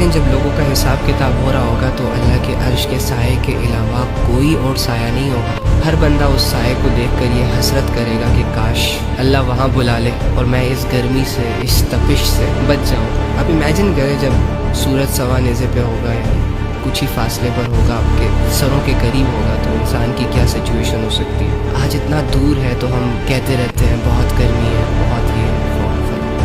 دن جب لوگوں کا حساب کتاب ہو رہا ہوگا تو اللہ کے عرش کے سائے کے علاوہ کوئی اور سایہ نہیں ہوگا۔ ہر بندہ اس سائے کو دیکھ کر یہ حسرت کرے گا کہ کاش اللہ وہاں بلا لے اور میں اس گرمی سے، اس تپش سے بچ جاؤں۔ اب امیجن کرے جب سورج سوا نیزے پہ ہوگا، یعنی کچھ ہی فاصلے پر ہوگا، آپ کے سروں کے قریب ہوگا، تو انسان کی کیا سچویشن ہو سکتی ہے۔ آج اتنا دور ہے تو ہم کہتے رہتے ہیں بہت گرمی ہے، بہت یہ ہے۔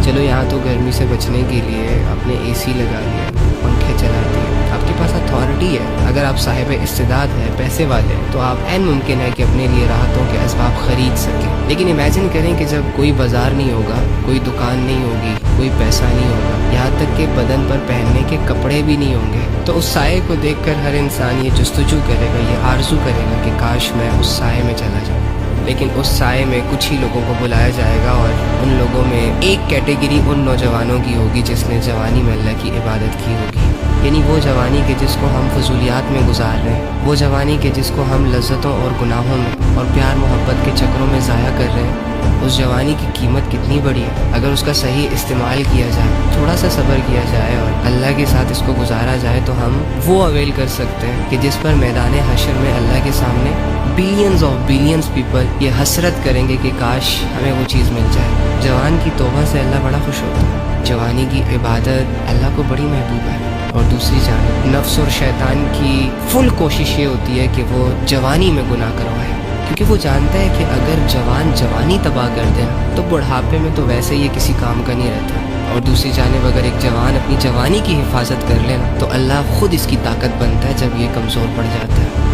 چلو یہاں تو گرمی سے بچنے کے لیے آپ نے اے سی لگا لیا، پنکھے چلا دیے، آپ کے پاس اتھارٹی ہے۔ اگر آپ صاحب استعداد ہیں، پیسے والے ہیں، تو آپ عین ممکن ہے کہ اپنے لیے راحتوں کے اسباب خرید سکیں۔ لیکن امیجن کریں کہ جب کوئی بازار نہیں ہوگا، کوئی دکان نہیں ہوگی، کوئی پیسہ نہیں ہوگا، یہاں تک کہ بدن پر پہننے کے کپڑے بھی نہیں ہوں گے، تو اس سائے کو دیکھ کر ہر انسان یہ جستجو کرے گا، یہ آرزو کرے گا کہ کاش میں اس سائے میں چلا جاؤں۔ لیکن اس سائے میں کچھ ہی لوگوں کو بلایا جائے گا، اور ان لوگوں میں ایک کیٹیگری ان نوجوانوں کی ہوگی جس نے جوانی میں اللہ کی عبادت کی ہوگی، یعنی وہ جوانی کہ جس کو ہم فضولیات میں گزار رہے ہیں، وہ جوانی کہ جس کو ہم لذتوں اور گناہوں میں اور پیار محبت کے چکروں میں ضائع کر رہے ہیں۔ اس جوانی کی قیمت کتنی بڑی ہے، اگر اس کا صحیح استعمال کیا جائے، تھوڑا سا صبر کیا جائے اور اللہ کے ساتھ اس کو گزارا جائے، تو ہم وہ اویل کر سکتے ہیں کہ جس پر میدان حشر میں اللہ کے سامنے بلینز آف بلینز پیپل یہ حسرت کریں گے کہ کاش ہمیں وہ چیز مل جائے۔ جوان کی توبہ سے اللہ بڑا خوش ہوتا ہے، جوانی کی عبادت اللہ کو بڑی محبوب ہے، اور دوسری جانب نفس اور شیطان کی فل کوشش یہ ہوتی ہے کہ وہ جوانی میں گناہ کروائے، کیونکہ وہ جانتا ہے کہ اگر جوانی تباہ کر دے تو بڑھاپے میں تو ویسے یہ کسی کام کا نہیں رہتا، اور دوسری جانب اگر ایک جوان اپنی جوانی کی حفاظت کر لینا تو اللہ خود اس کی طاقت بنتا ہے جب یہ کمزور پڑ جاتا ہے۔